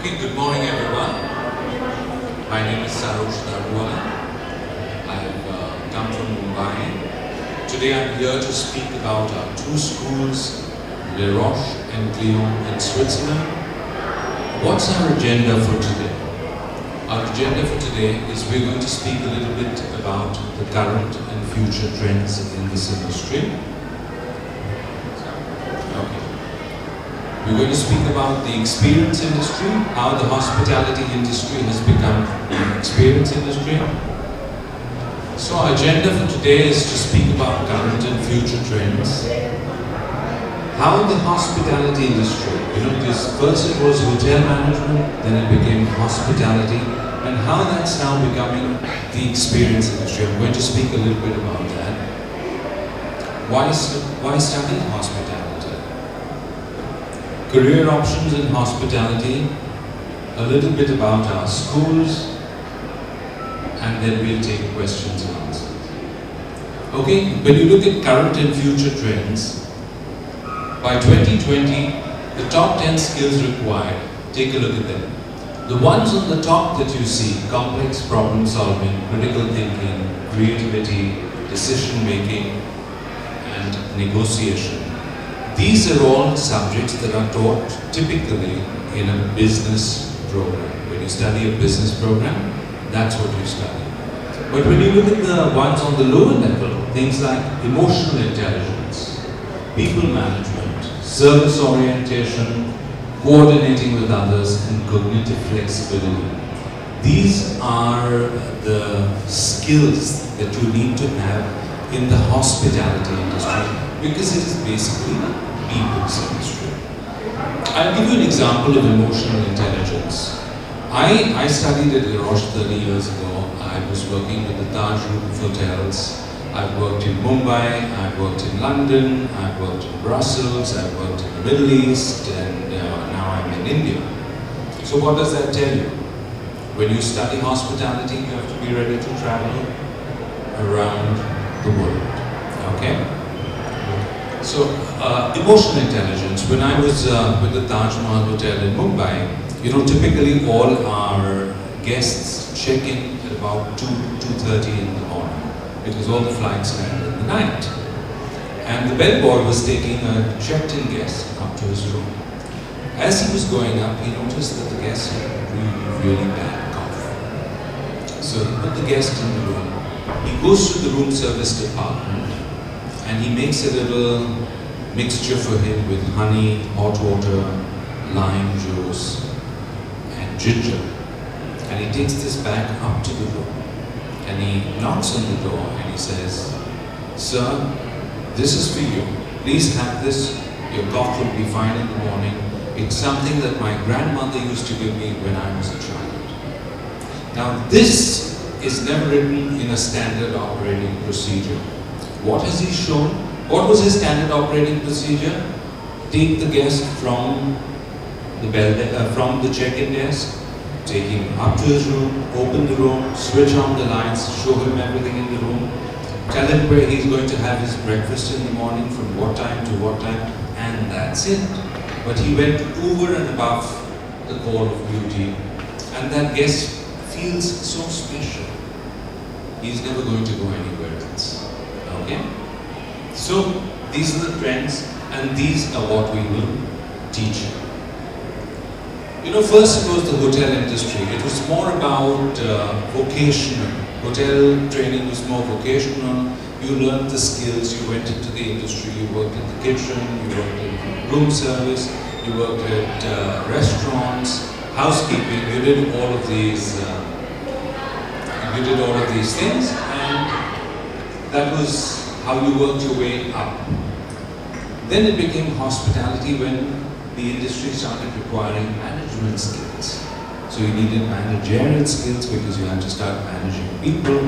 Okay, good morning everyone. My name is Roches Nilon. I've come from Mumbai. Today I'm here to speak about our two schools, Roches Nilon in Switzerland. What's our agenda for today? Our agenda for today is we're going to speak a little bit about the current and future trends in this industry. We're going to speak about the experience industry, how the hospitality industry has become an experience industry. So our agenda for today is to speak about current and future trends. How the hospitality industry, first it was hotel management, then it became hospitality, and how that's now becoming the experience industry. I'm going to speak a little bit about that. Why study hospitality? Career options in hospitality, a little bit about our schools, and then we'll take questions and answers. Okay, when you look at current and future trends, by 2020, the top 10 skills required, take a look at them. The ones on the top that you see, complex problem solving, critical thinking, creativity, decision making, and negotiation. These are all subjects that are taught typically in a business program. When you study a business program, that's what you study. But when you look at the ones on the lower level, things like emotional intelligence, people management, service orientation, coordinating with others, and cognitive flexibility. These are the skills that you need to have in the hospitality industry, because it is basically people's industry. I'll give you an example of emotional intelligence. I studied at Roches 30 years ago. I was working with the Taj group of hotels. I've worked in Mumbai, I've worked in London, I've worked in Brussels, I've worked in the Middle East, and now I'm in India. So what does that tell you? When you study hospitality, you have to be ready to travel around the world. Okay? So, emotional intelligence. When I was with the Taj Mahal Hotel in Mumbai, typically all our guests check in at about 2:30 in the morning, because all the flights land in the night. And the bellboy was taking a checked-in guest up to his room. As he was going up, he noticed that the guest had really bad cough. So he put the guest in the room. He goes to the room service department, and he makes a little mixture for him with honey, hot water, lime juice, and ginger. And he takes this back up to the room. And he knocks on the door and he says, "Sir, this is for you. Please have this. Your cough will be fine in the morning. It's something that my grandmother used to give me when I was a child." Now this is never written in a standard operating procedure. What has he shown? What was his standard operating procedure? Take the guest from the check-in desk, take him up to his room, open the room, switch on the lights, show him everything in the room, tell him where he's going to have his breakfast in the morning, from what time to what time, and that's it. But he went over and above the call of duty, and that guest feels so special. He's never going to go anywhere else. Okay? So, these are the trends, and these are what we will teach you. First it was the hotel industry. It was more about vocational. Hotel training was more vocational. You learned the skills, you went into the industry, you worked in the kitchen, you worked in room service, you worked at restaurants, housekeeping, you did all of these things, and that was how you worked your way up. Then it became hospitality when the industry started requiring management skills. So you needed managerial skills because you had to start managing people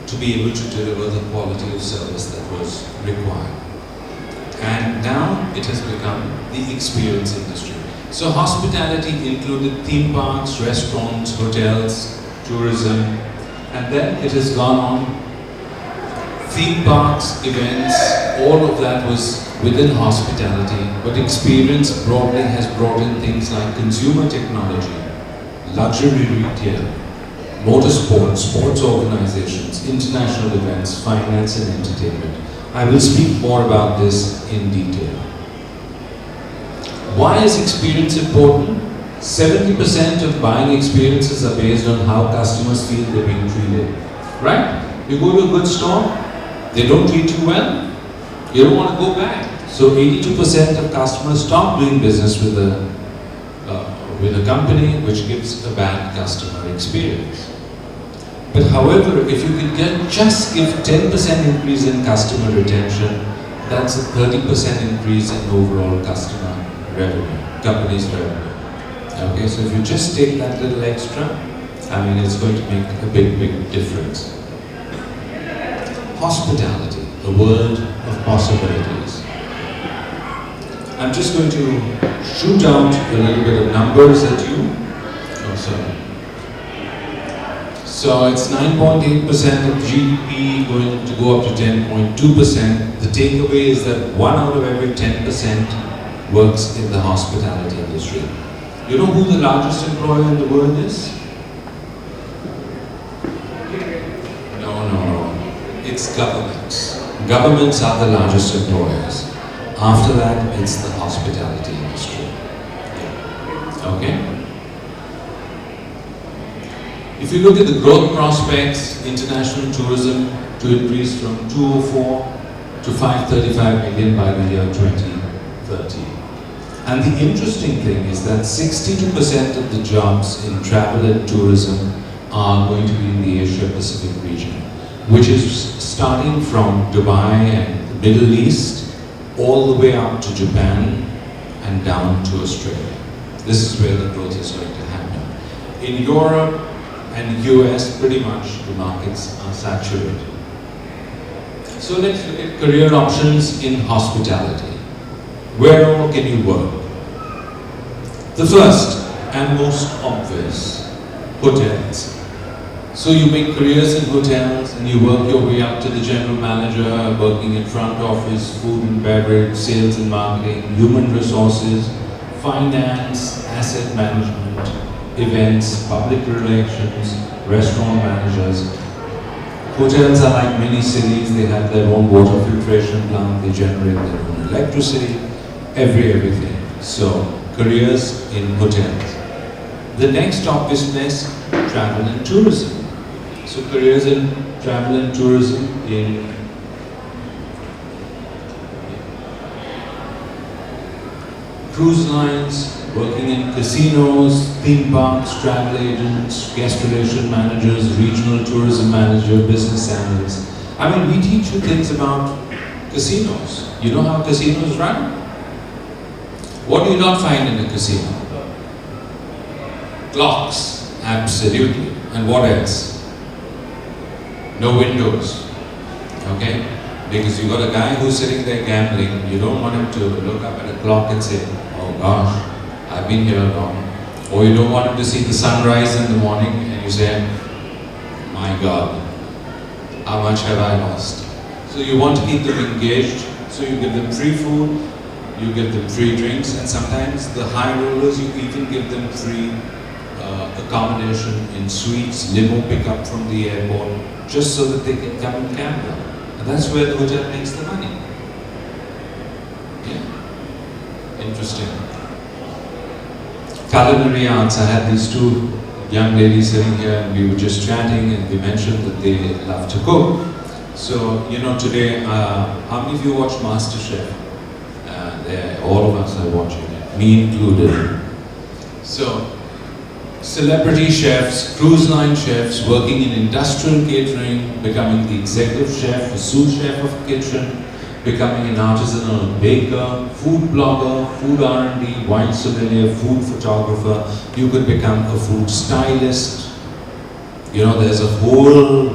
to be able to deliver the quality of service that was required. And now it has become the experience industry. So hospitality included theme parks, restaurants, hotels, tourism, and then it has gone on theme parks, events, all of that was within hospitality, but experience broadly has brought in things like consumer technology, luxury retail, motorsport, sports organizations, international events, finance and entertainment. I will speak more about this in detail. Why is experience important? 70% of buying experiences are based on how customers feel they're being treated. Right? You go to a good store, they don't treat you well, you don't want to go back. So 82% of customers stop doing business with a company which gives a bad customer experience. But however, if you can just give 10% increase in customer retention, that's a 30% increase in overall customer revenue, company's revenue. Okay, so if you just take that little extra, I mean, it's going to make a big, big difference. Hospitality, the world of possibilities. I'm just going to shoot out a little bit of numbers at you. Oh, sorry. So it's 9.8% of GDP going to go up to 10.2%. The takeaway is that 1 out of every 10% works in the hospitality industry. You know who the largest employer in the world is? No. It's governments. Governments are the largest employers. After that, it's the hospitality industry. Okay? If you look at the growth prospects, international tourism to increase from 204 to 535 million by the year 2030. And the interesting thing is that 62% of the jobs in travel and tourism are going to be in the Asia Pacific region, which is starting from Dubai and the Middle East all the way up to Japan and down to Australia. This is where the growth is going to happen. In Europe and US, pretty much the markets are saturated. So let's look at career options in hospitality. Where all can you work? The first and most obvious, hotels. So you make careers in hotels and you work your way up to the general manager, working in front office, food and beverage, sales and marketing, human resources, finance, asset management, events, public relations, restaurant managers. Hotels are like mini cities. They have their own water filtration plant, they generate their own electricity, everything. So careers in hotels. The next obviousness, travel and tourism. So careers in travel and tourism in cruise lines, working in casinos, theme parks, travel agents, guest relation managers, regional tourism manager, business analysts. I mean, we teach you things about casinos. You know how casinos run? What do you not find in a casino? Clocks, absolutely. And what else? No windows, okay? Because you got a guy who's sitting there gambling, you don't want him to look up at a clock and say, oh gosh, I've been here long. Or you don't want him to see the sunrise in the morning and you say, my God, how much have I lost? So you want to keep them engaged, so you give them free food, you give them free drinks, and sometimes the high rollers, you even give them free accommodation in suites, limo pickup from the airport, just so that they can come and camp there. And that's where the hotel makes the money. Yeah, interesting. Culinary arts, I had these two young ladies sitting here and we were just chatting and they mentioned that they love to cook. So, you know, today, how many of you watch MasterChef? All of us are watching it, me included. So, celebrity chefs, cruise line chefs, working in industrial catering, becoming the executive chef, a sous chef of a kitchen, becoming an artisanal baker, food blogger, food R&D, wine sommelier, food photographer. You could become a food stylist. You know, there's a whole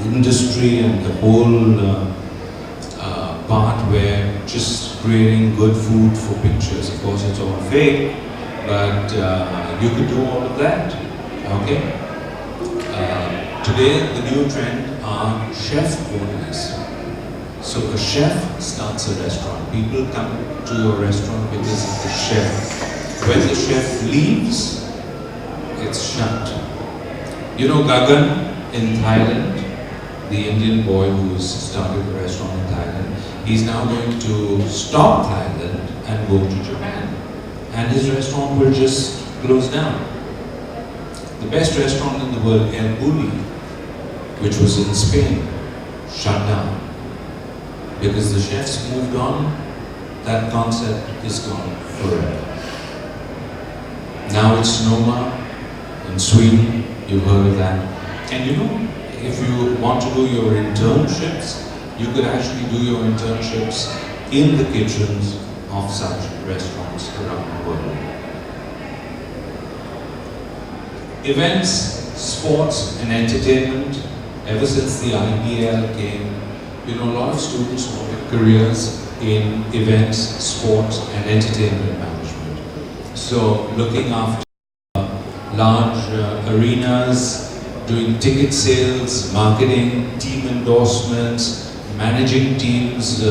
industry and a whole part where just creating good food for pictures. Of course, it's all fake, but you could do all of that. Okay. Today, the new trend are chef owners. So a chef starts a restaurant. People come to your restaurant because of the chef. When the chef leaves, it's shut. You know Gagan in Thailand, the Indian boy who's started a restaurant in Thailand, he's now going to stop Thailand and go to Japan. And his restaurant will just close down. The best restaurant in the world, El Bulli, which was in Spain, shut down. Because the chefs moved on, that concept is gone forever. Now it's Noma in Sweden, you've heard of that. And you know, if you want to do your internships, you could actually do your internships in the kitchens of such restaurants around the world. Events, sports and entertainment, ever since the IPL came, you know, a lot of students wanted careers in events, sports and entertainment management. So looking after large arenas, doing ticket sales, marketing, team endorsements, managing teams,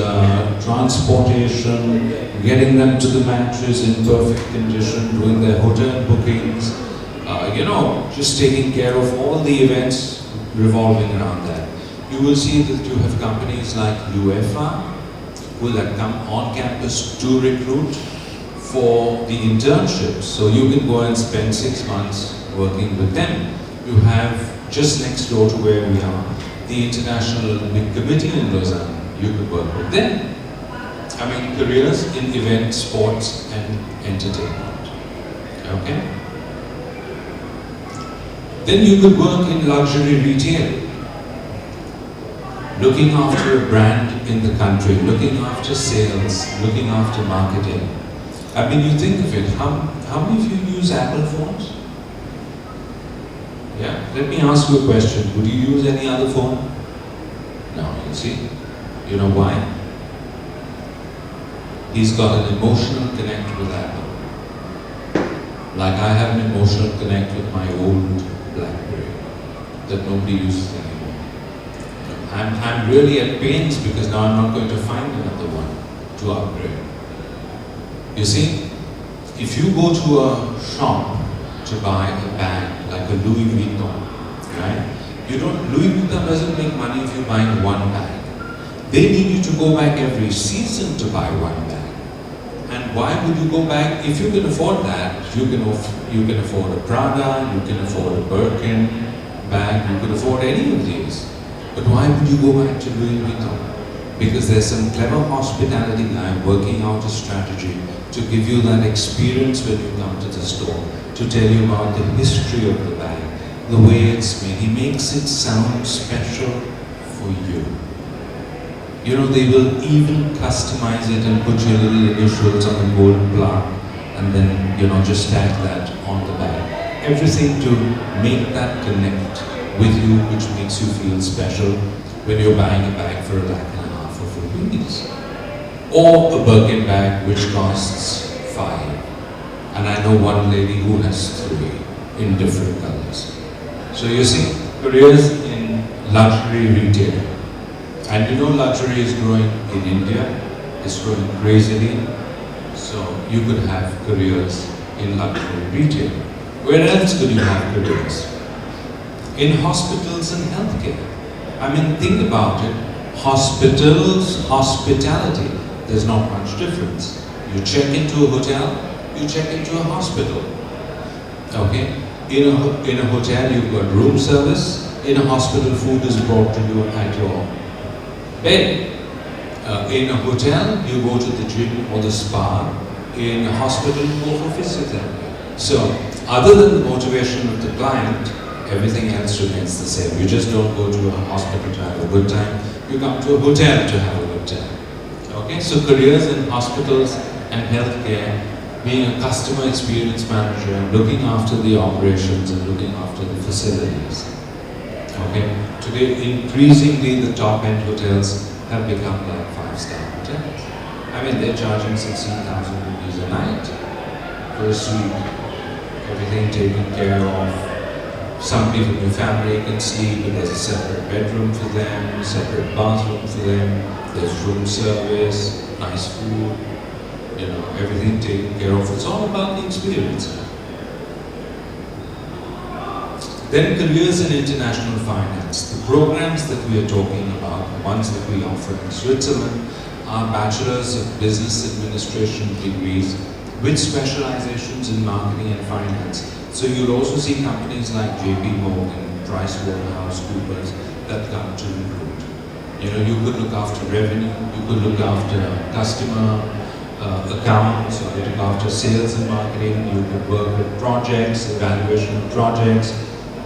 transportation, getting them to the matches in perfect condition, doing their hotel bookings, you know, just taking care of all the events revolving around that. You will see that you have companies like UEFA who will come on campus to recruit for the internships. So you can go and spend 6 months working with them. You have just next door to where we are, the International Olympic Committee in Lausanne. You could work with them. I mean, careers in events, sports and entertainment. Okay? Then you could work in luxury retail, looking after a brand in the country, looking after sales, looking after marketing. I mean, you think of it, how many of you use Apple phones? Yeah, let me ask you a question. Would you use any other phone? No, you see? You know why? He's got an emotional connect with Apple. Like I have an emotional connect with my old BlackBerry that nobody uses anymore. I'm really at pains because now I'm not going to find another one to upgrade. You see, if you go to a shop to buy a bag like a Louis Vuitton, right? Louis Vuitton doesn't make money if you're buying one bag. They need you to go back every season to buy one bag. And why would you go back? If you can afford that, you can afford a Prada, you can afford a Birkin bag, you can afford any of these. But why would you go back to Louis Vuitton? Because there's some clever hospitality guy working out a strategy to give you that experience when you come to the store, to tell you about the history of the bag, the way it's made. He makes it sound special for you. You know, they will even customize it and put your little initials on the gold plaque and then, you know, just tag that on the bag. Everything to make that connect with you, which makes you feel special when you're buying a bag for $1.50 for rupees. Or a Birkin bag which costs $5. And I know one lady who has 3 in different colors. So you see, careers in luxury retail. And you know luxury is growing in India, it's growing crazily. So you could have careers in luxury retail. Where else could you have careers? In hospitals and healthcare. I mean, think about it. Hospitals, hospitality, there's not much difference. You check into a hotel, you check into a hospital. Okay? In a hotel, you've got room service. In a hospital, food is brought to you at your bed. In a hotel, you go to the gym or the spa. In a hospital, you go for physiotherapy. So, other than the motivation of the client, everything else remains the same. You just don't go to a hospital to have a good time. You come to a hotel to have a good time. Okay, so careers in hospitals and healthcare, being a customer experience manager, looking after the operations and looking after the facilities. Okay, today increasingly the top-end hotels have become like 5-star hotels. I mean, they're charging 16,000 rupees a night for a suite. Everything taken care of. Somebody from your family can sleep, but there's a separate bedroom for them, separate bathroom for them. There's room service, nice food, you know, everything taken care of. It's all about the experience. Then careers in international finance. The programs that we are talking about, the ones that we offer in Switzerland, are bachelors of business administration degrees with specializations in marketing and finance. So you'll also see companies like JP Morgan, PricewaterhouseCoopers that come to recruit. You know, you could look after revenue, you could look after customer accounts, or you look after sales and marketing, you could work with projects, evaluation of projects,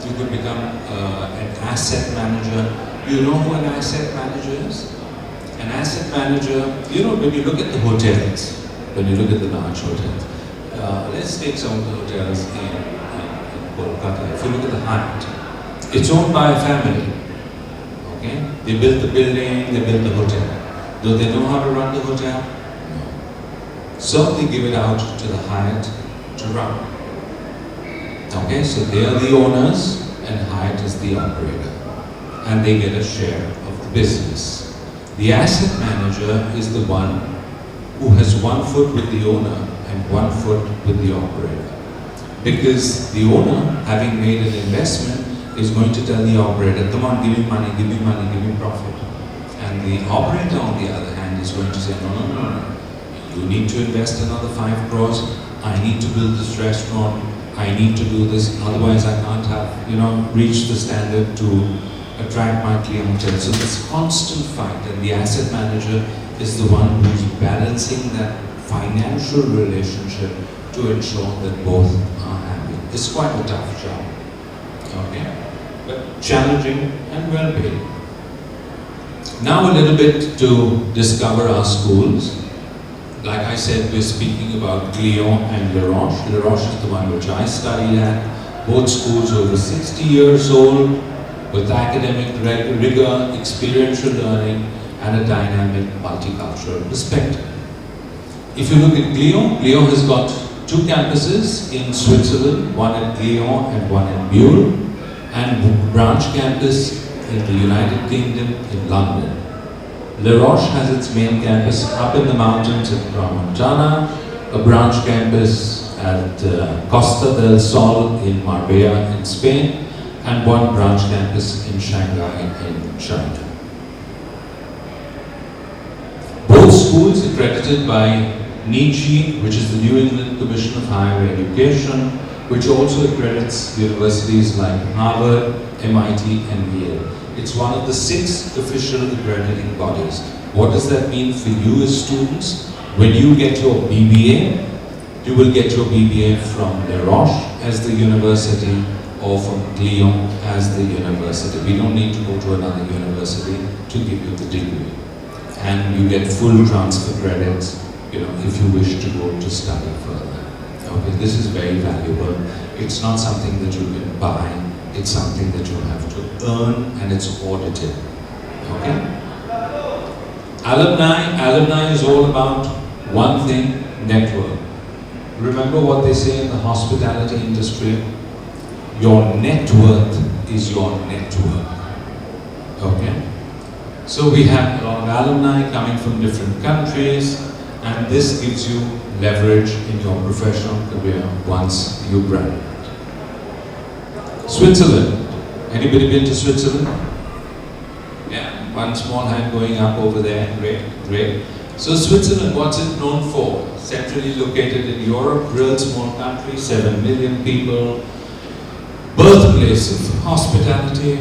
you could become an asset manager. You know who an asset manager is? An asset manager, you know, when you look at the hotels, when you look at the large hotels, let's take some of the hotels in Kolkata. If you look at the Hyatt, it's owned by a family. Okay? They built the building, they built the hotel. Do they know how to run the hotel? No. So they give it out to the Hyatt to run. Okay, so they are the owners and Hyatt is the operator. And they get a share of the business. The asset manager is the one who has one foot with the owner and one foot with the operator. Because the owner, having made an investment, is going to tell the operator, come on, give me money, give me money, give me profit. And the operator, on the other hand, is going to say, no. You need to invest another 5 crores. I need to build this restaurant. I need to do this. Otherwise, I can't have, you know, reach the standard to attract my clientele. So this constant fight, and the asset manager is the one who's balancing that financial relationship to ensure that both are happy. It's quite a tough job, okay? But challenging and well paid. Now a little bit to discover our schools. Like I said, we're speaking about Nilon and Roches. Roches is the one which I studied at. Both schools over 60 years old, with academic rigor, experiential learning, and a dynamic multicultural perspective. If you look at Nilon has got 2 campuses in Switzerland, one at Nilon and one in Buhl, and branch campus in the United Kingdom in London. Roches has its main campus up in the mountains in Tramontana, a branch campus at Costa del Sol in Marbella in Spain, and one branch campus in Shanghai in China. Both schools accredited by NICHE, which is the New England Commission of Higher Education, which also accredits universities like Harvard, MIT, and Yale. It's one of the 6 official accrediting bodies. What does that mean for you as students? When you get your BBA, you will get your BBA from Roches as the university or from Nilon as the university. We don't need to go to another university to give you the degree. And you get full transfer credits, you know, if you wish to go to study further. Okay, this is very valuable. It's not something that you can buy. It's something that you have to earn, and it's audited. Okay? Alumni is all about one thing: network. Remember what they say in the hospitality industry? Your net worth is your network. Okay? So we have a lot of alumni coming from different countries, and this gives you leverage in your professional career once you graduate. Switzerland. Anybody been to Switzerland? Yeah, one small hand going up over there. Great. So Switzerland, what's it known for? Centrally located in Europe, real small country, 7 million people, birthplace of hospitality.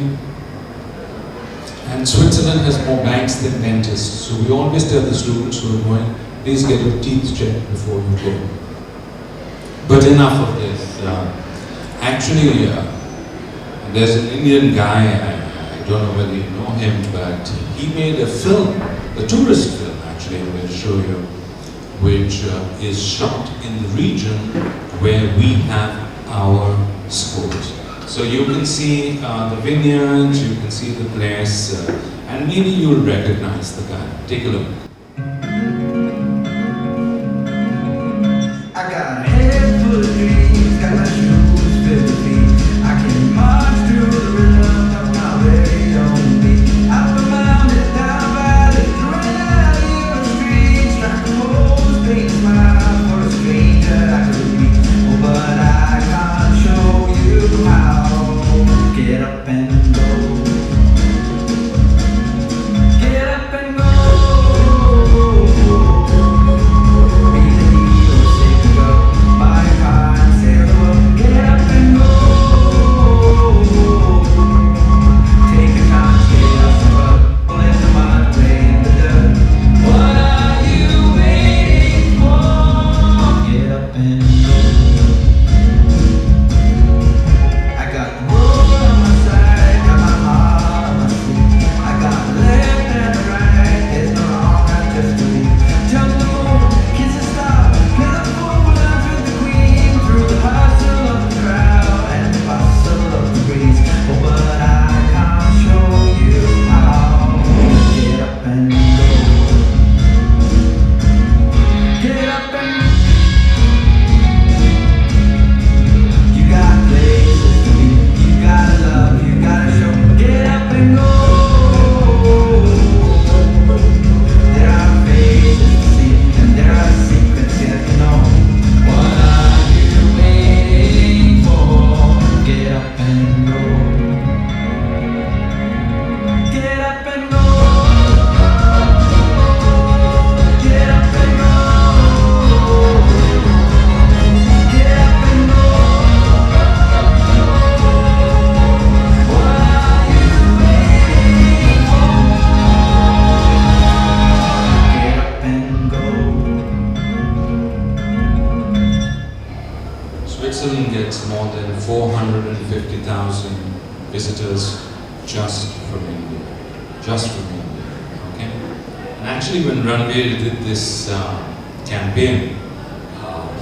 And Switzerland has more banks than dentists. So we always tell the students who are going, please get your teeth checked before you go. But enough of this. Actually, there's an Indian guy, I don't know whether you know him, but he made a film, a tourist film actually, I'm going to show you, which is shot in the region where we have our schools. So you can see the vineyards, you can see the place, and maybe you'll recognize the guy. Take a look. I got a head full of dreams, got my shoes filled with feet. I can march through the rhythm of my very own beat. Up a mountain, down valley, through an gets more than 450,000 visitors just from India. Just from India. Okay? And actually, when Ranveer did this campaign,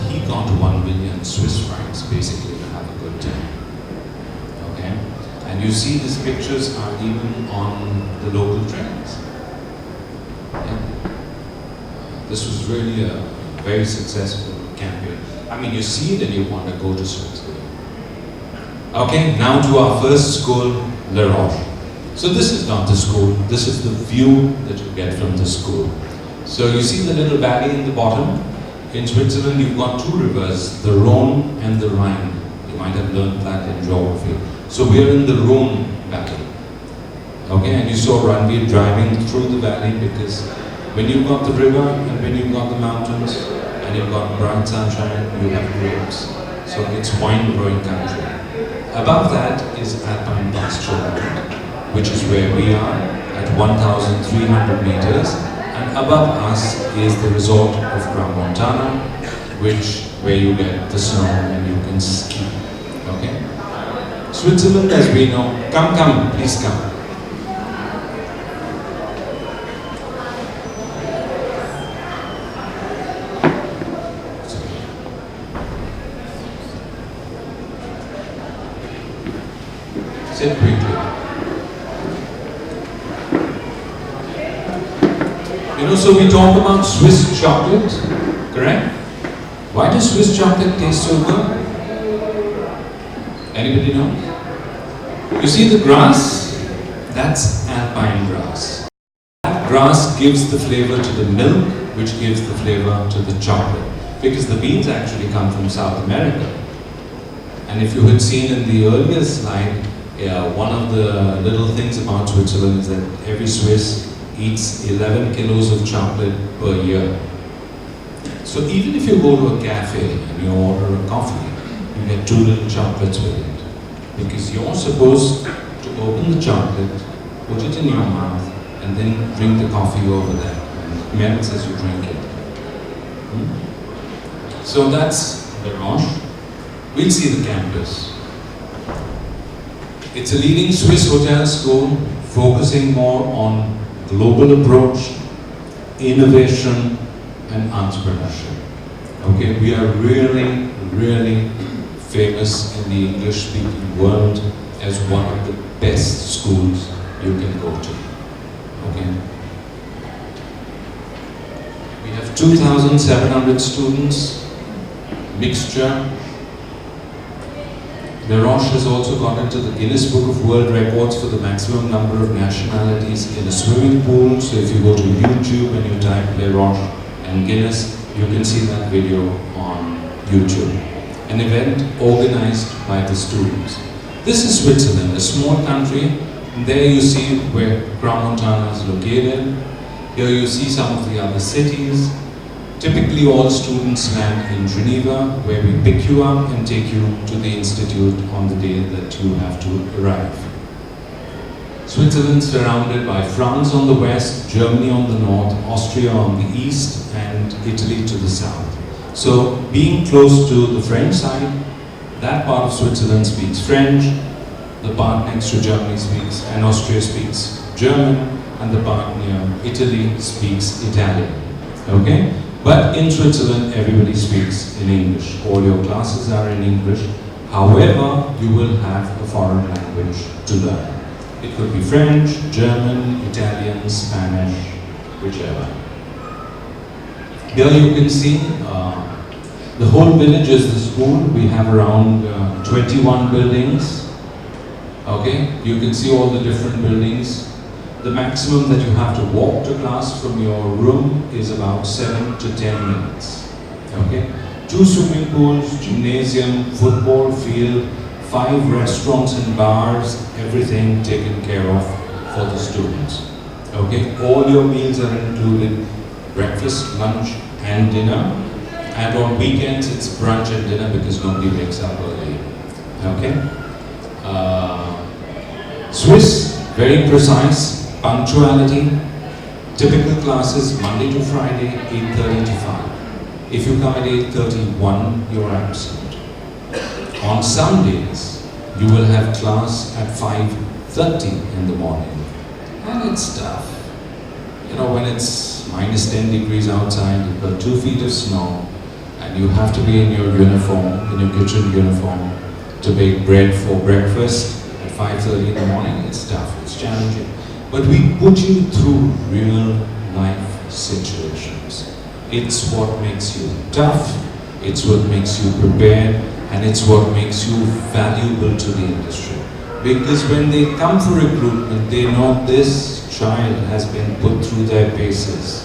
he got 1 million Swiss francs basically to have a good time. Okay? And you see these pictures are even on the local trains. Yeah. This was really a very successful campaign. I mean, you see it and you want to go to Switzerland. Okay, now to our first school, Le Roche. So this is not the school, this is the view that you get from the school. So you see the little valley in the bottom? In Switzerland, you've got two rivers, the Rhone and the Rhine. You might have learned that in geography. So we are in the Rhone Valley. Okay, and you saw Ranveer driving through the valley because when you've got the river and when you've got the mountains and you've got bright sunshine, you have grapes. So it's wine-growing country. Above that is Alpine pasture land, which is where we are at 1,300 meters. And above us is the resort of Montana, where you get the snow and you can ski. Okay? Switzerland, as we know, come, please come. Sit quickly. You know, so we talk about Swiss chocolate, correct? Why does Swiss chocolate taste so good? Anybody know? You see the grass? That's alpine grass. That grass gives the flavor to the milk, which gives the flavor to the chocolate. Because the beans actually come from South America. And if you had seen in the earlier slide, one of the little things about Switzerland is that every Swiss eats 11 kilos of chocolate per year. So even if you go to a cafe and you order a coffee, you get 2 little chocolates with it. Because you're supposed to open the chocolate, put it in your mouth, and then drink the coffee over there. And it melts as you drink it. So that's the Roche. We'll see the campus. It's a leading Swiss hotel school focusing more on global approach, innovation, and entrepreneurship. Okay, we are really, really famous in the English-speaking world as one of the best schools you can go to. Okay. We have 2,700 students, mixture. The Roche has also got into the Guinness Book of World Records for the maximum number of nationalities in a swimming pool. So if you go to YouTube and you type Le Roche and Guinness, you can see that video on YouTube. An event organized by the students. This is Switzerland, a small country. And there you see where Montana is located. Here you see some of the other cities. Typically all students land in Geneva, where we pick you up and take you to the institute on the day that you have to arrive. Switzerland surrounded by France on the west, Germany on the north, Austria on the east, and Italy to the south. So being close to the French side, that part of Switzerland speaks French, the part next to Germany speaks, and Austria speaks German, and the part near Italy speaks Italian. Okay? But in Switzerland, everybody speaks in English. All your classes are in English. However, you will have a foreign language to learn. It could be French, German, Italian, Spanish, whichever. Here you can see the whole village is the school. We have around 21 buildings. Okay, you can see all the different buildings. The maximum that you have to walk to class from your room is about 7 to 10 minutes. Okay? 2 swimming pools, gymnasium, football field, 5 restaurants and bars, everything taken care of for the students. Okay? All your meals are included, breakfast, lunch and dinner. And on weekends it's brunch and dinner because nobody wakes up early. Okay? Swiss, very precise. Punctuality, typical classes Monday to Friday, 8:30 to 5. If you come at 8:31, you're absent. On some days, you will have class at 5:30 in the morning. And it's tough. You know, when it's minus 10 degrees outside, you've got 2 feet of snow, and you have to be in your uniform, in your kitchen uniform, to bake bread for breakfast at 5:30 in the morning. It's tough, it's challenging. But we put you through real life situations. It's what makes you tough, it's what makes you prepared, and it's what makes you valuable to the industry. Because when they come for recruitment, they know this child has been put through their paces.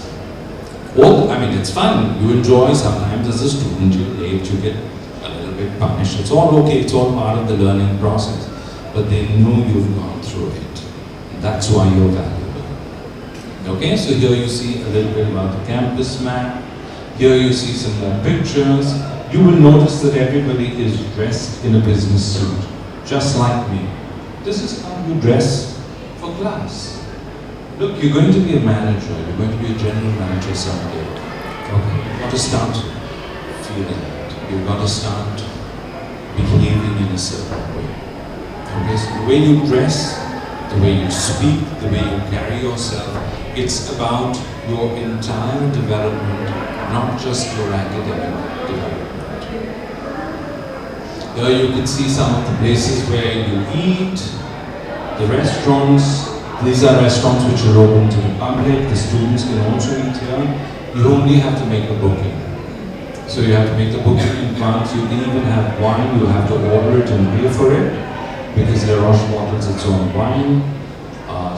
I mean, it's fun, you enjoy sometimes as a student, you're late, you get a little bit punished. It's all okay, it's all part of the learning process. But they know you've gone through it. And that's why you're valuable. Okay, so here you see a little bit about the campus map. Here you see some more pictures. You will notice that everybody is dressed in a business suit, just like me. This is how you dress for class. Look, you're going to be a manager, you're going to be a general manager someday. Okay, you've got to start feeling it. You've got to start behaving in a certain way. Okay, so the way you dress, the way you speak, the way you carry yourself, it's about your entire development, not just your academic development. Here you can see some of the places where you eat, the restaurants. These are restaurants which are open to the public. The students can also eat here. You only have to make a booking. So you have to make the booking in advance. You can even have wine. You have to order it and pay for it because the Roche bottles its own wine.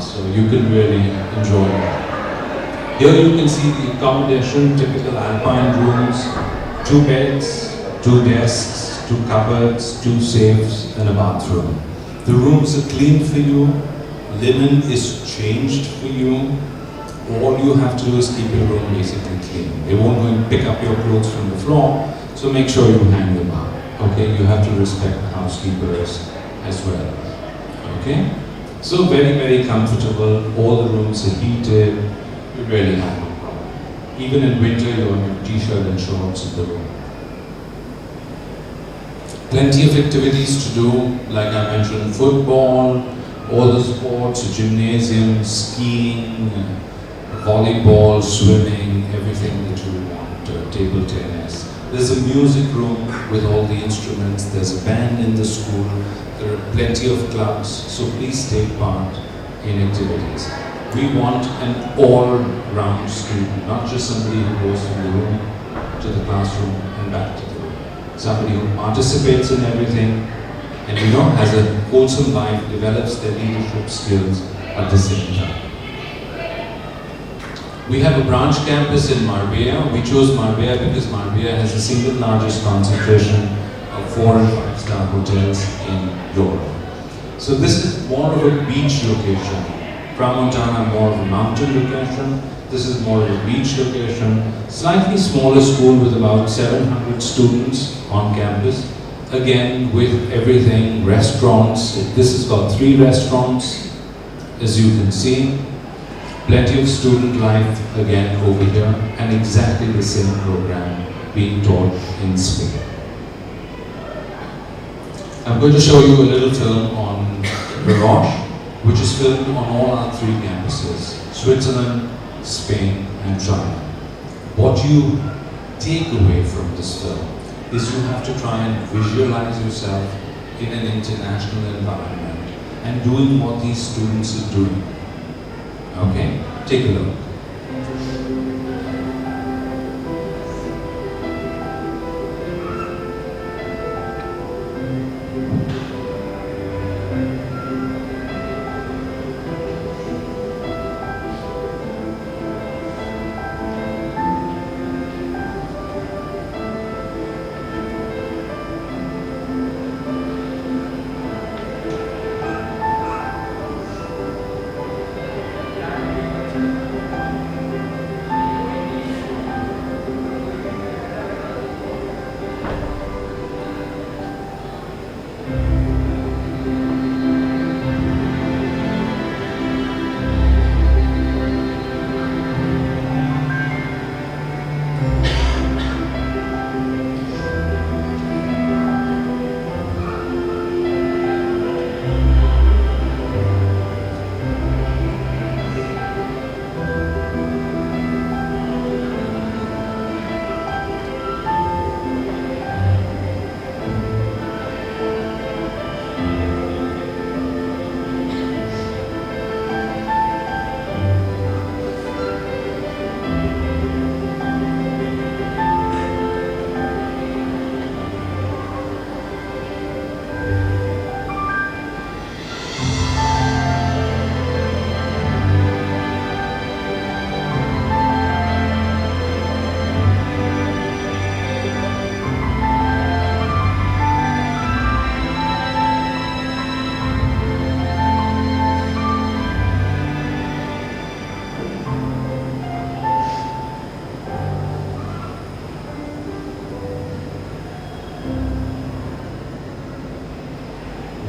So you can really enjoy it. Here you can see the accommodation, typical alpine rooms, 2 beds, 2 desks, 2 cupboards, 2 safes, and a bathroom. The rooms are clean for you. Linen is changed for you. All you have to do is keep your room basically clean. They won't go and pick up your clothes from the floor, so make sure you hang them up. Okay, you have to respect the housekeepers as well. Okay, so very, very comfortable. All the rooms are heated. You really have no problem. Even in winter, you're in your t-shirt and shorts in the room. Plenty of activities to do, like I mentioned, football, all the sports, gymnasium, skiing, volleyball, swimming, everything that you want, table tennis. There's a music room with all the instruments, there's a band in the school, there are plenty of clubs, so please take part in activities. We want an all-round student, not just somebody who goes from the room to the classroom and back to the room. Somebody who participates in everything, and has a wholesome life, develops their leadership skills at the same time. We have a branch campus in Marbella. We chose Marbella because Marbella has the single largest concentration of 4- and 5-star hotels in Europe. So this is more of a beach location. Tramontana more of a mountain location. This is more of a beach location. Slightly smaller school with about 700 students on campus. Again, with everything, restaurants. This has got 3 restaurants, as you can see. Plenty of student life again over here, and exactly the same program being taught in Spain. I'm going to show you a little film on Roche, which is filmed on all our 3 campuses, Switzerland, Spain, and China. What you take away from this film is you have to try and visualize yourself in an international environment and doing what these students are doing. Okay, take a look.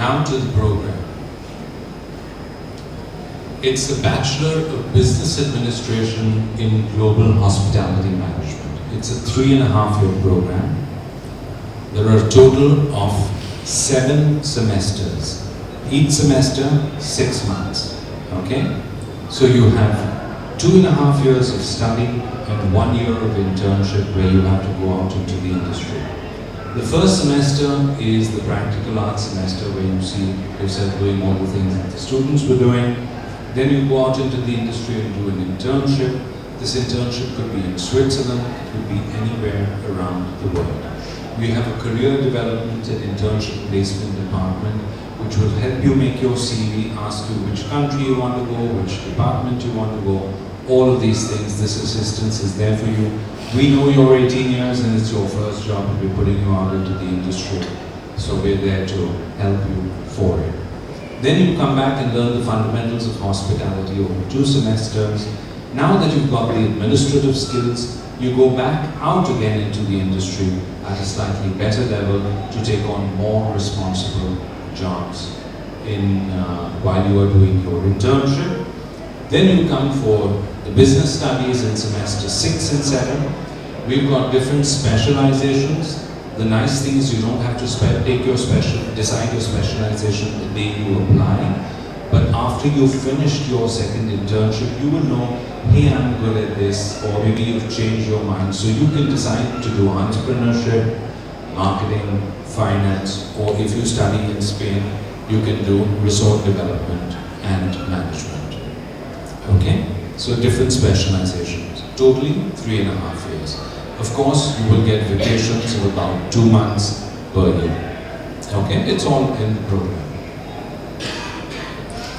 Now to the program. It's a Bachelor of Business Administration in Global Hospitality Management. It's a 3.5-year program. There are a total of 7 semesters. Each semester, 6 months. Okay? So you have 2.5 years of study and 1 year of internship where you have to go out into the industry. The first semester is the practical arts semester where you see yourself doing all the things that the students were doing. Then you go out into the industry and do an internship. This internship could be in Switzerland, it could be anywhere around the world. We have a career development and internship placement department which will help you make your CV, ask you which country you want to go, which department you want to go, all of these things. This assistance is there for you. We know you're 18 years and it's your first job and we're putting you out into the industry. So we're there to help you for it. Then you come back and learn the fundamentals of hospitality over 2 semesters. Now that you've got the administrative skills, you go back out again into the industry at a slightly better level to take on more responsible jobs while you are doing your internship. Then you come for the business studies in semester 6 and 7. We've got different specializations. The nice thing is you don't have to decide your specialization the day you apply. But after you've finished your second internship, you will know, hey, I'm good at this, or maybe you've changed your mind. So you can decide to do entrepreneurship, marketing, finance, or if you study in Spain, you can do resort development and management. Okay? So different specializations. Totally 3.5 years. Of course, you will get vacations of about 2 months per year. Okay? It's all in the program.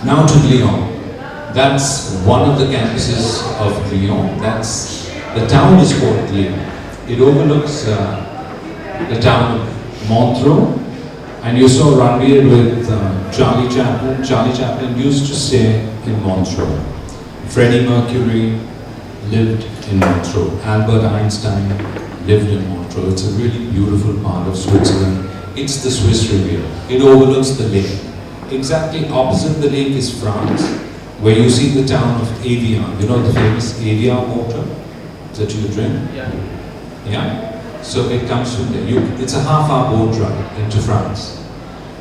Now to Lyon. That's one of the campuses of Lyon. The town is called Lyon. It overlooks the town of Montreux. And you saw Ranveer with Charlie Chaplin. Charlie Chaplin used to stay in Montreux. Freddie Mercury lived in Montreux. Albert Einstein lived in Montreux. It's a really beautiful part of Switzerland. It's the Swiss Riviera. It overlooks the lake. Exactly opposite the lake is France, where you see the town of Evian. You know the famous Evian water that you drink? Yeah. Yeah? So it comes from there. It's a half-hour boat ride into France.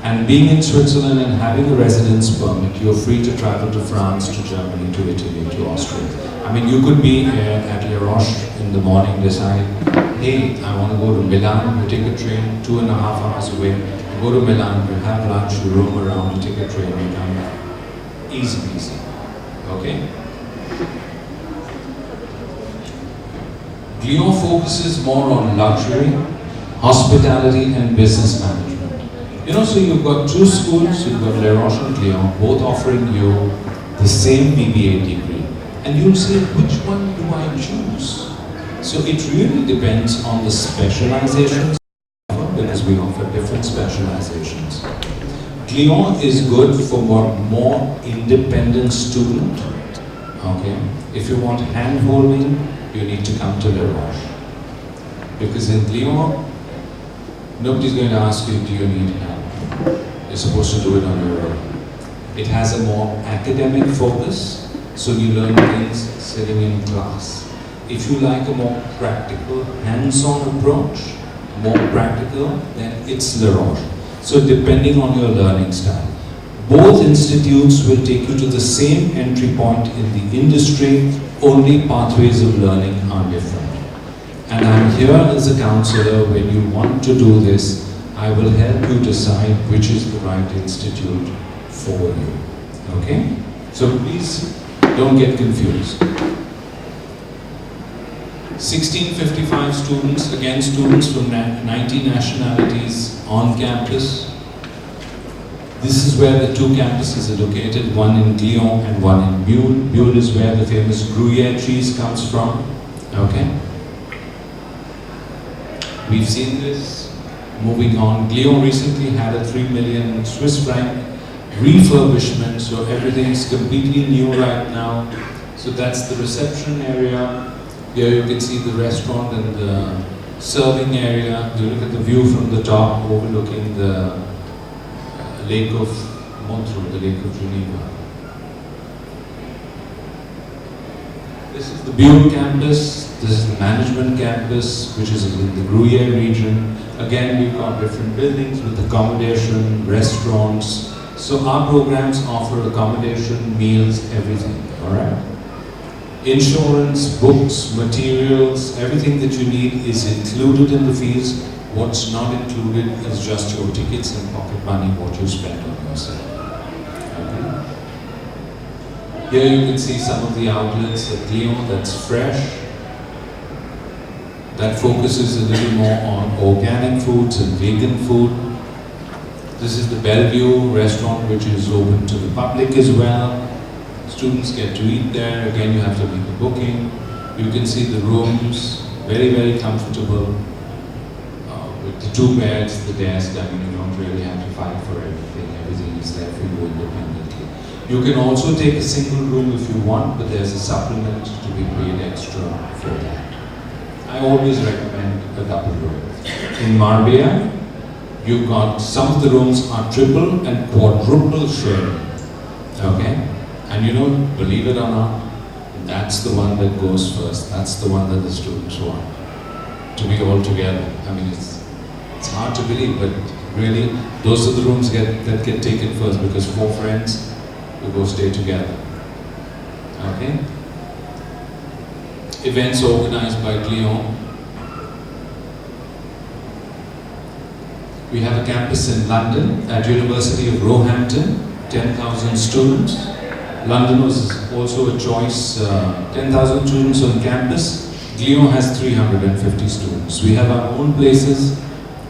And being in Switzerland and having a residence permit, you're free to travel to France, to Germany, to Italy, to Austria. I mean, you could be at Roches in the morning, decide, hey, I want to go to Milan, you take a train 2.5 hours away, you go to Milan, you have lunch, you roam around, you take a train, you come back. Easy peasy. Okay? Lyon focuses more on luxury, hospitality and business management. You know, so you've got 2 schools, you've got Les Roches and Lyon, both offering you the same BBA degree. And you'll say, which one do I choose? So it really depends on the specializations, because we offer different specializations. Lyon is good for more independent student. Okay? If you want hand-holding, you need to come to Les Roches. Because in Lyon, nobody's going to ask you, do you need help? You're supposed to do it on your own. It has a more academic focus, so you learn things sitting in class. If you like a more practical, hands-on approach, more practical, then it's Les Roches. So depending on your learning style. Both institutes will take you to the same entry point in the industry, only pathways of learning are different. And I'm here as a counselor. When you want to do this, I will help you decide which is the right institute for you. Okay? So please don't get confused. 1655 students, again students from 90 nationalities on campus. This is where the 2 campuses are located, one in Lyon and one in Bulle. Bulle is where the famous Gruyere cheese comes from. Okay? We've seen this. Moving on, Lyon recently had a 3 million Swiss franc refurbishment, so everything is completely new right now. So that's the reception area. Here you can see the restaurant and the serving area. You look at the view from the top overlooking the Lake of Montreux, the Lake of Geneva. This is the Butte campus, this is the management campus, which is in the Gruyere region. Again, we've got different buildings with accommodation, restaurants. So our programs offer accommodation, meals, everything, all right? Insurance, books, materials, everything that you need is included in the fees. What's not included is just your tickets and pocket money, what you spend on yourself. Okay? Here you can see some of the outlets at Lyon that's fresh. That focuses a little more on organic foods and vegan food. This is the Bellevue restaurant, which is open to the public as well. Students get to eat there. Again, you have to make a booking. You can see the rooms, very, very comfortable. With the 2 beds, the desk, I mean, you don't really have to fight for everything. Everything is there for you independently. You can also take a single room if you want, but there's a supplement to be paid extra for that. I always recommend a double room. In Marbella, you've got, some of the rooms are triple and quadruple sharing. Okay? And you know, believe it or not, that's the one that goes first. That's the one that the students want. To be all together. I mean, it's hard to believe, but really, those are the rooms that get taken first, because 4 friends will go stay together. Okay? Events organized by Lyon. We have a campus in London at University of Roehampton, 10,000 students. London was also a choice, 10,000 students on campus. Lyon has 350 students. We have our own places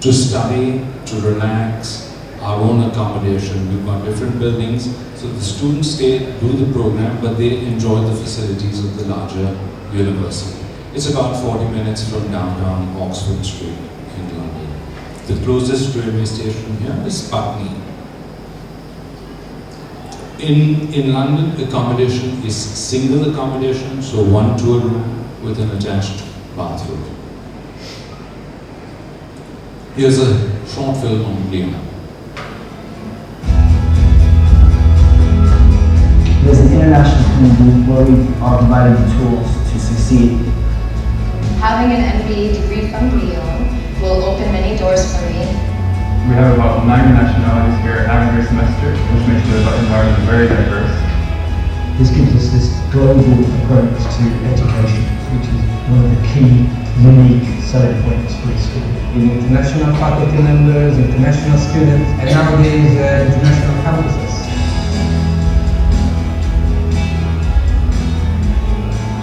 to study, to relax, our own accommodation. We've got different buildings, so the students stay, do the program, but they enjoy the facilities of the larger university. It's about 40 minutes from downtown Oxford Street in London. The closest railway station here is Putney. In London, accommodation is single accommodation, so 1 tour room with an attached bathroom. Here's a short film on Lyon. There's an international community where we are providing the tools to succeed. Having an MBA degree from Lyon will open many doors for me. We have about 9 nationalities here every semester, which makes the environment very diverse. This gives us this global approach to education, which is one of the key, unique selling points for the school. We have international faculty members, international students, and nowadays international campuses.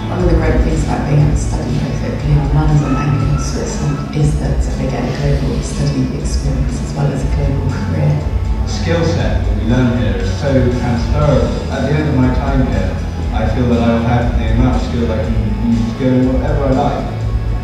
One of the great things about being able to study both at Lyon, London and in Switzerland is that they get a global study experience as well as a global career. The skill set that we learn here is so transferable. At the end of my time here, I feel that I will have the amount of skills I can use to go whatever I like.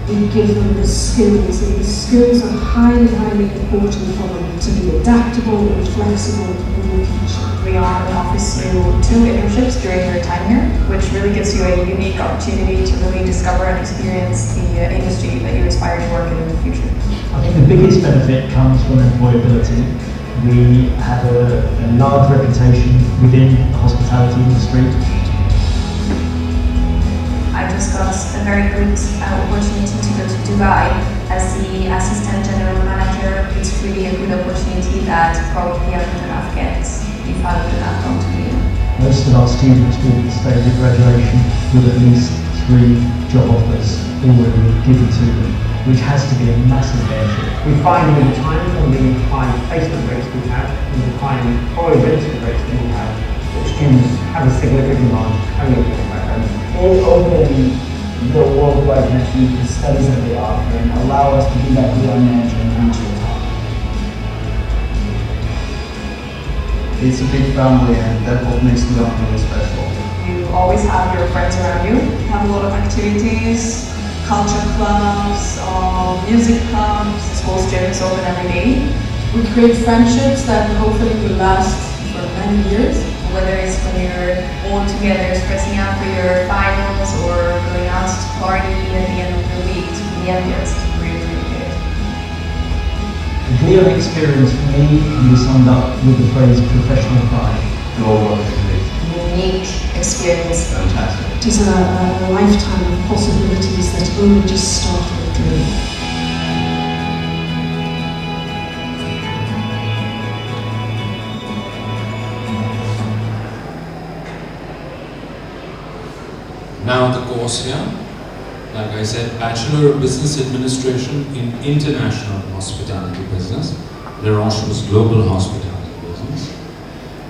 We give them the skills, and the skills are highly, highly important for them to be adaptable and flexible in the future. We offer you 2 internships during your time here, which really gives you a unique opportunity to really discover and experience the industry that you aspire to work in the future. I think the biggest benefit comes from employability. We have a large reputation within the hospitality industry. I just got a very good opportunity to go to Dubai as the assistant general manager. It's really a good opportunity that probably I would not get if I would not come to Lyon. Most of our students will stay at graduation with at least 3 job offers already given to them, which has to be a massive benefit. We find with the time from the high placement rates we have and the high employability rates that we have, that students have a significant advantage coming from back home. All open the worldwide network the studies that they offer and allow us to do that beyond management and to the top. It's a big family, and that's what makes Lyon really special. You always have your friends around you. Have a lot of activities, culture clubs, music clubs. The school's gym is open every day. We create friendships that hopefully will last for many years. Whether it's when you're all together stressing out for your finals or going out to party at the end of the week, the ambience is really, really good. The Leo experience for me can be summed up with the phrase professional pride. Unique experience. Fantastic. It is a lifetime of possibilities that only just start with dreaming. Now the course here, like I said, Bachelor of Business Administration in International Hospitality Business, the Roches Global Hospitality Business.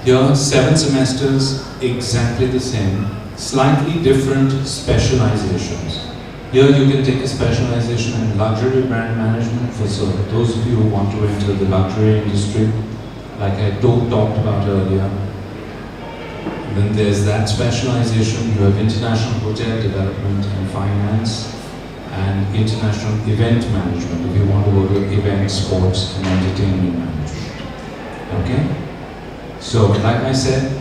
Here, 7 semesters, exactly the same, slightly different specializations. Here you can take a specialization in luxury brand management for those of you who want to enter the luxury industry, like I talked about earlier. Then there's that specialization. You have international hotel development and finance and international event management if you want to go to event, sports and entertainment management. Okay? So like I said,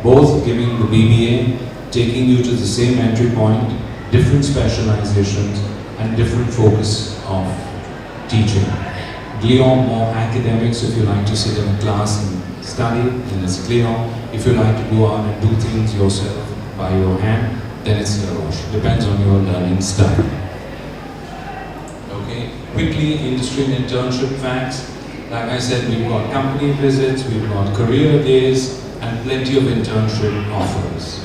both giving the BBA, taking you to the same entry point, different specializations and different focus of teaching. Glion, more academics. If you like to sit in a class and study, then it's Glion. If you like to go out and do things yourself by your hand, then it's the Roche. Depends on your learning style. Okay, quickly, industry and internship facts. Like I said, we've got company visits, we've got career days, and plenty of internship offers.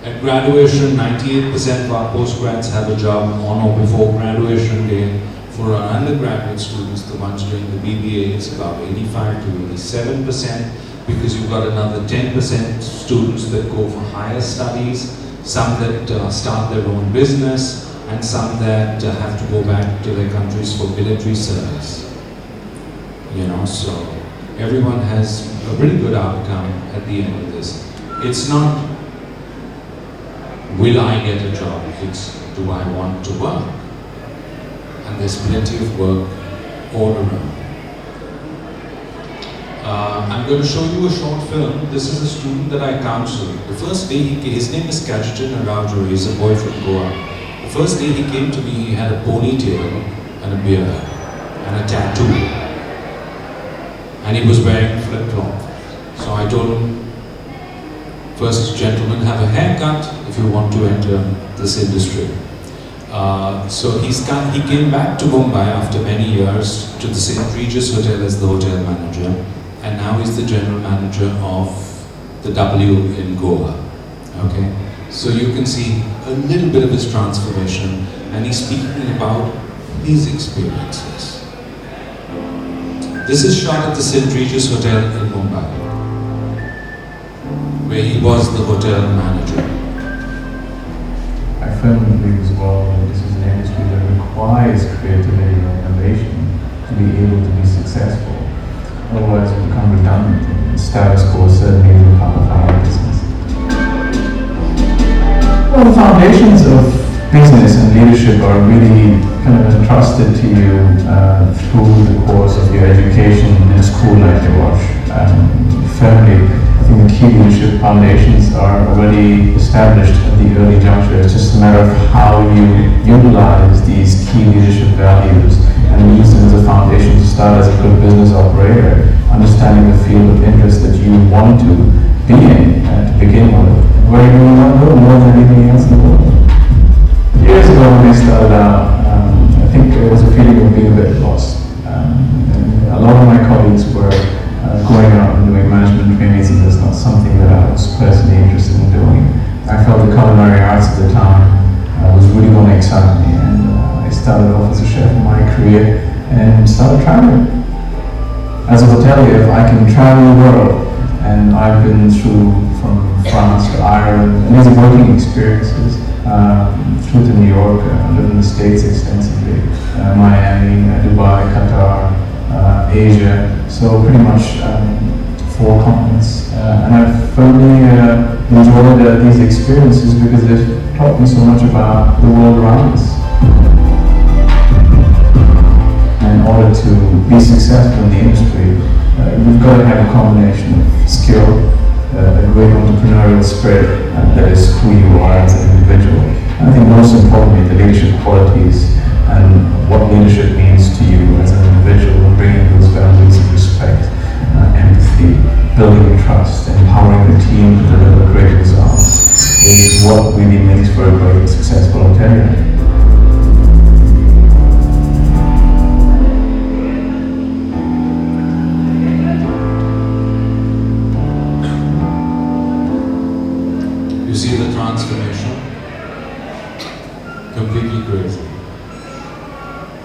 At graduation, 98% of our postgrads have a job on or before graduation day. For our undergraduate students, the ones doing the BBA, it's about 85 to 87%, because you've got another 10% students that go for higher studies, some that start their own business, and some that have to go back to their countries for military service. You know, so everyone has a pretty good outcome at the end of this. It's not, will I get a job? It's, do I want to work? And there's plenty of work all around. I'm going to show you a short film. This is a student that I counseled. The first day his name is Kashtan Araujo, he's a boy from Goa. The first day he came to me, he had a ponytail and a beard and a tattoo. And he was wearing flip-flops. So I told him, first gentlemen, have a haircut if you want to enter this industry. So he came back to Mumbai after many years to the St. Regis Hotel as the hotel manager, and now he's the general manager of the W in Goa. Okay, so you can see a little bit of his transformation, and he's speaking about his experiences. This is shot at the St. Regis Hotel in Mumbai, where he was the hotel manager. I firmly believe as well that this is an industry that requires creativity and innovation to be able to be successful. Otherwise it becomes redundant, and status quo certainly isn't part of our business. Well, the foundations of business and leadership are really kind of entrusted to you through the course of your education in a school like the Roche. Firmly, I think the key leadership foundations are already established at the early juncture. It's just a matter of how you utilize these key leadership values and use them as a foundation to start as a good business operator, understanding the field of interest that you want to be in to begin with, where you want to go more than anything else in the world. Years ago when I started out, I think there was a feeling of being a bit lost. And a lot of my colleagues were going out and doing management trainings, and that's not something that I was personally interested in doing. I felt the culinary arts at the time was really going to excite me, and I started off as a chef in my career and started traveling. As a hotelier, I can travel the world, and I've been through from France to Ireland, and these are working experiences, through to New York, lived in the States extensively, Miami, Dubai, Qatar, Asia, so pretty much 4 continents. And I've firmly enjoyed these experiences because they've taught me so much about the world around us. In order to be successful in the industry, you've got to have a combination of skill, a great entrepreneurial spirit, that is who you are as an individual. And I think most importantly, the leadership qualities and what leadership means to you as an Completely crazy.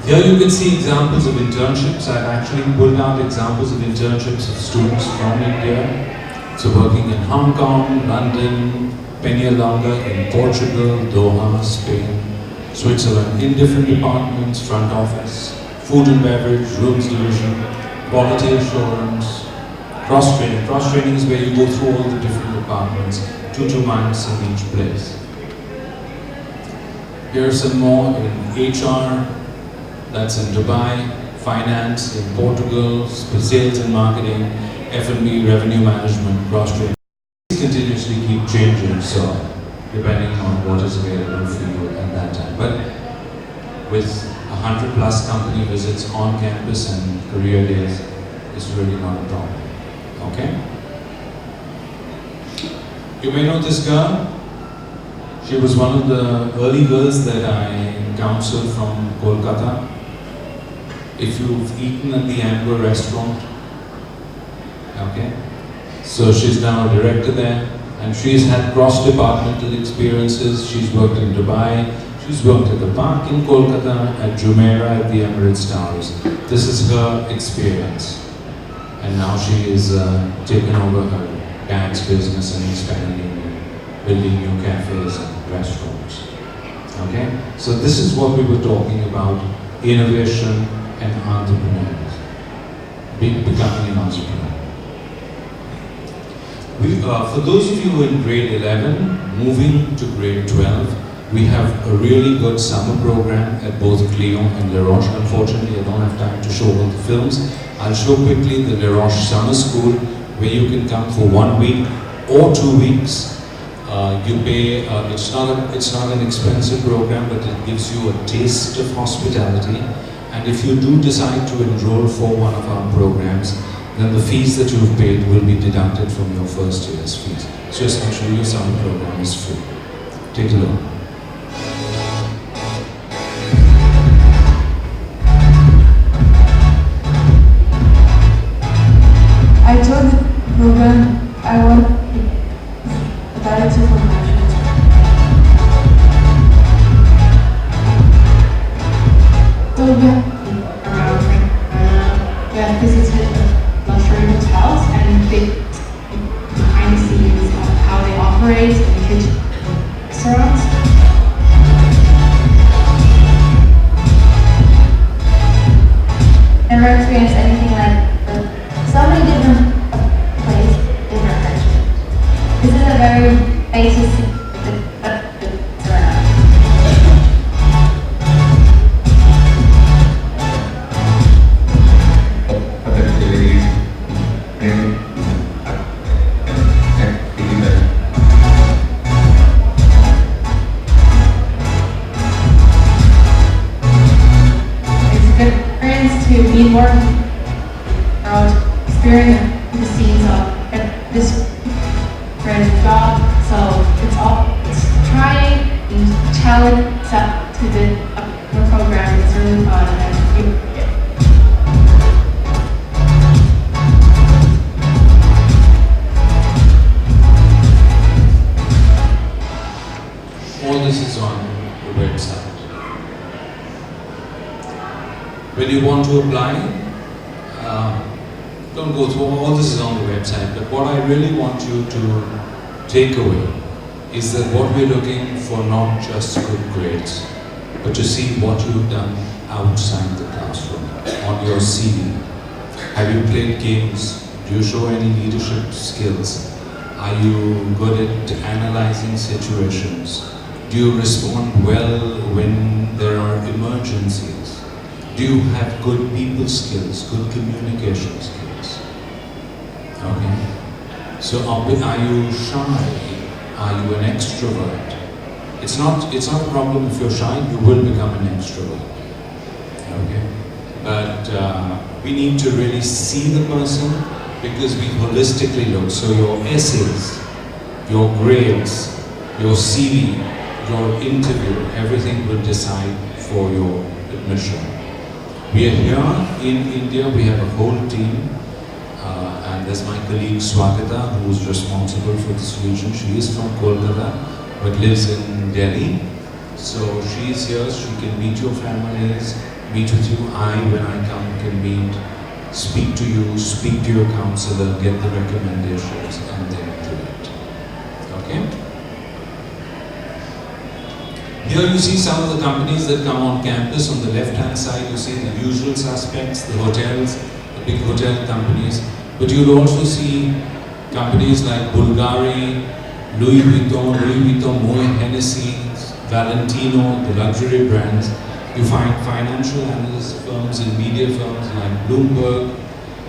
Here you can see examples of internships. I've actually pulled out examples of internships of students from India. So working in Hong Kong, London, Peñalonga, in Portugal, Doha, Spain, Switzerland, in different departments, front office, food and beverage, rooms division, quality assurance, cross-training. Cross-training is where you go through all the different departments, 2 months in each place. Here are some more in HR, that's in Dubai, finance in Portugal, sales and marketing, F&B, revenue management, cross-training. These continuously keep changing, so depending on what is available for you at that time. But with 100+ company visits on campus and career days, it's really not a problem. Okay? You may know this girl. She was one of the early girls that I counseled from Kolkata. If you've eaten at the Amber restaurant, okay? So she's now a director there, and she's had cross-departmental experiences. She's worked in Dubai, she's worked at the park in Kolkata, at Jumeirah, at the Emirates Towers. This is her experience. And now she is taken over her dad's business and expanding, building new cafes and restaurants. Okay? So this is what we were talking about, innovation and entrepreneurs. Becoming an entrepreneur. For those of you in grade 11, moving to grade 12, we have a really good summer program at both Cleon and Les Roches. Unfortunately, I don't have time to show all the films. I'll show quickly the Les Roches Summer School, where you can come for 1 week or 2 weeks. You pay, it's not an expensive program, but it gives you a taste of hospitality. And if you do decide to enroll for one of our programs, then the fees that you've paid will be deducted from your first year's fees. So essentially your summer program is free. Take a look. I told the program I want a director for my future. So we have visited luxury hotels and behind the scenes of how they operate in the kitchen restaurants. Never experienced anything like so many different places, different countries. This is a very basic to be more experiencing the scenes of this great job. So it's trying and challenge up to the program. It's really fun and all this is on the website. When you want to apply, don't go through all this is on the website, but what I really want you to take away is that what we're looking for not just good grades, but to see what you've done outside the classroom, on your CV. Have you played games? Do you show any leadership skills? Are you good at analyzing situations? Do you respond well when there are emergencies? Do you have good people skills, good communication skills? Okay. So are you shy? Are you an extrovert? It's not a problem if you're shy, you will become an extrovert. Okay. But we need to really see the person because we holistically look. So your essays, your grades, your CV, your interview, everything will decide for your admission. We are here in India, we have a whole team, and there's my colleague Swagata, who is responsible for this region. She is from Kolkata, but lives in Delhi. So she's here, she can meet your families, meet with you. When I come, can meet, speak to you, speak to your counselor, get the recommendations, and then do it. Okay? Here you see some of the companies that come on campus. On the left-hand side, you see the usual suspects, the hotels, the big hotel companies. But you'll also see companies like Bulgari, Louis Vuitton, Moet Hennessy, Valentino, the luxury brands. You find financial analyst firms and media firms like Bloomberg.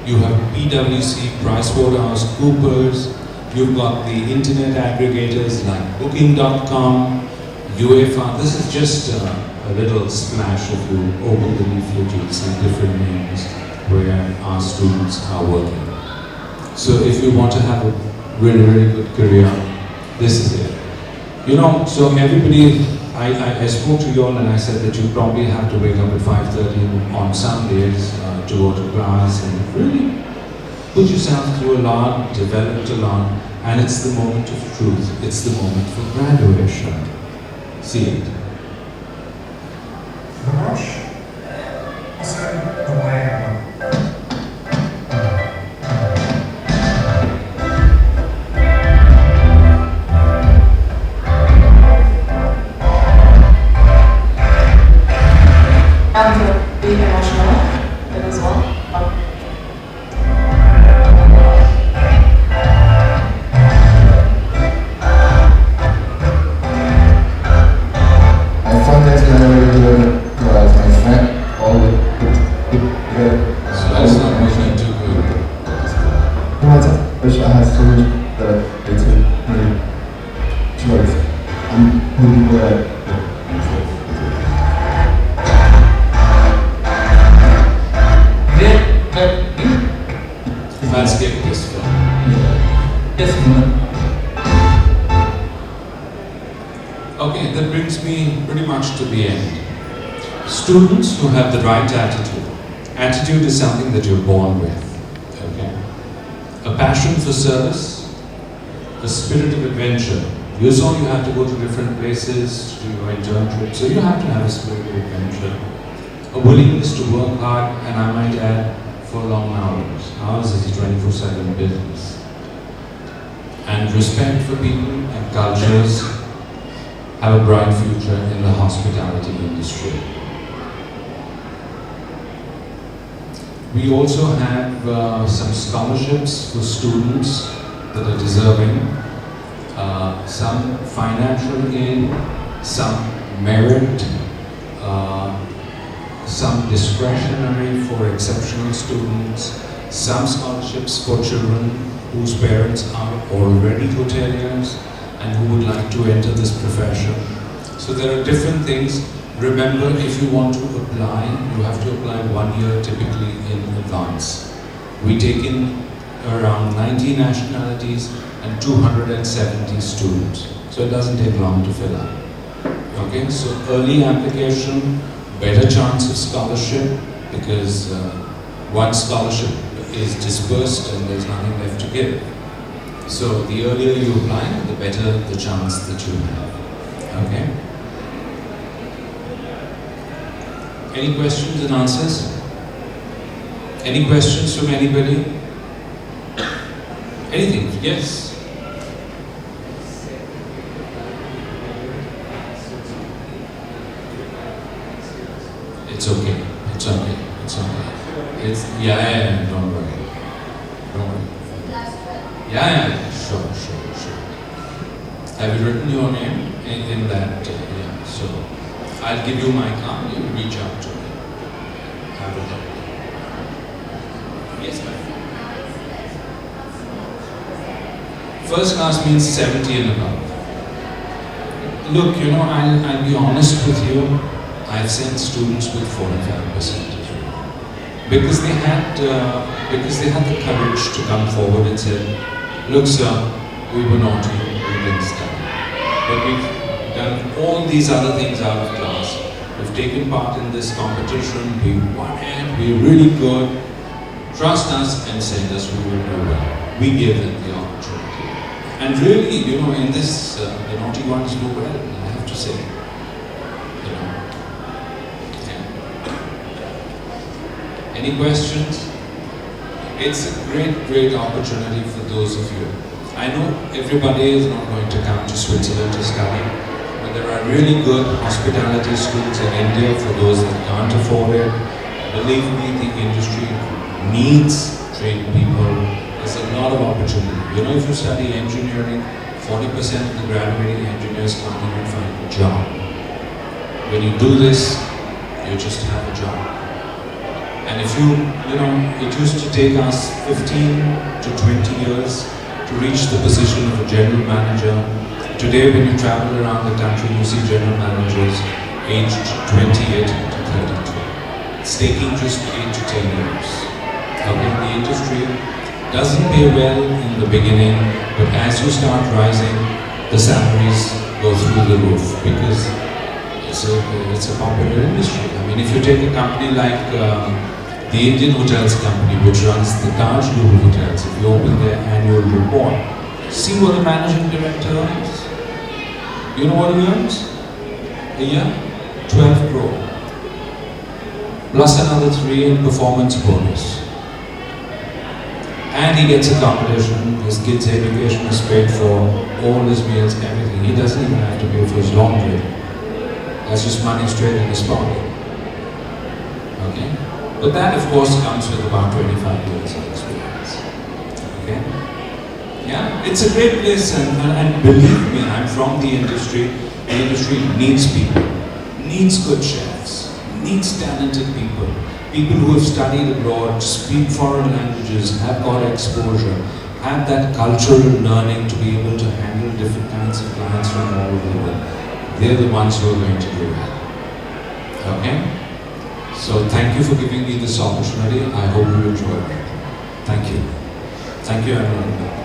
You have PwC, PricewaterhouseCoopers. You've got the internet aggregators like Booking.com, UEFA. This is just a little splash if you open the leaflet. You'll see different names where our students are working. So if you want to have a really, really good career, this is it. You know, so everybody, I spoke to you all and I said that you probably have to wake up at 5:30 on Sundays to go to class and really put yourself through a lot, developed a lot, and it's the moment of truth. It's the moment for graduation. See it. Roche, also aware and be emotional as well. I found that was my friend, all the So that's not making too good. which I have so much that it's a choice. I'm really glad. Let's get this film. Yes, Okay, that brings me pretty much to the end. Students who have the right attitude. Attitude is something that you're born with. Okay? A passion for service, a spirit of adventure. You saw you have to go to different places to do your internship, so you have to have a spirit of adventure. A willingness to work hard, and I might add, for long hours. Ours is a 24/7 business. And respect for people and cultures. Have a bright future in the hospitality industry. We also have some scholarships for students that are deserving. Some financial aid, some merit, some discretionary for exceptional students, some scholarships for children whose parents are already hoteliers and who would like to enter this profession. So there are different things. Remember, if you want to apply, you have to apply 1 year typically in advance. We take in around 90 nationalities and 270 students. So it doesn't take long to fill up. Okay, so early application, better chance of scholarship because once scholarship is dispersed and there's nothing left to give. So the earlier you apply, the better the chance that you have. Okay? Any questions and answers? Any questions from anybody? Anything? Yes? It's okay. It's okay. It's okay. It's yeah, don't worry. Don't worry. Yeah, sure. Have you written your name in that? Yeah, so I'll give you my card. You reach out to me. I will help you. Yes, ma'am. First class means 70 and above. Look, I'll be honest with you. I've sent students with 45% because they had the courage to come forward and say, "Look, sir, we were naughty, we didn't study, but we've done all these other things out of class. We've taken part in this competition. We won it. We're really good. Trust us and send us. We will do well." We gave them the opportunity, and really, in this, the naughty ones do well. I have to say. Any questions? It's a great opportunity for those of you. I know everybody is not going to come to Switzerland to study, but there are really good hospitality schools in India for those that can't afford it. Believe me, the industry needs trained people. There's a lot of opportunity. You know, if you study engineering, 40% of the graduating engineers can't even find a job. When you do this, you just have a job. And if you know, it used to take us 15 to 20 years to reach the position of a general manager. Today, when you travel around the country, you see general managers aged 28 to 32. It's taking just 8 to 10 years. Okay, the industry doesn't pay well in the beginning, but as you start rising, the salaries go through the roof because it's a popular industry. I mean, if you take a company like the Indian Hotels Company, which runs the Taj Hotels, if you open their annual report, see what the managing director earns. You know what he earns? A year? 12 crore. Plus another 3 in performance bonus. And he gets accommodation, his kids' education is paid for, all his meals, everything. He doesn't even have to pay for his laundry. That's just money straight in his pocket. Okay? But that, of course, comes with about 25 years of experience. Okay? Yeah? It's a great place, and believe me, I'm from the industry. The industry needs people, needs good chefs, needs talented people. People who have studied abroad, speak foreign languages, have got exposure, have that cultural learning to be able to handle different kinds of clients from all over the world. They're the ones who are going to do that. Okay? So thank you for giving me this opportunity. I hope you enjoyed it. Thank you. Thank you, everyone.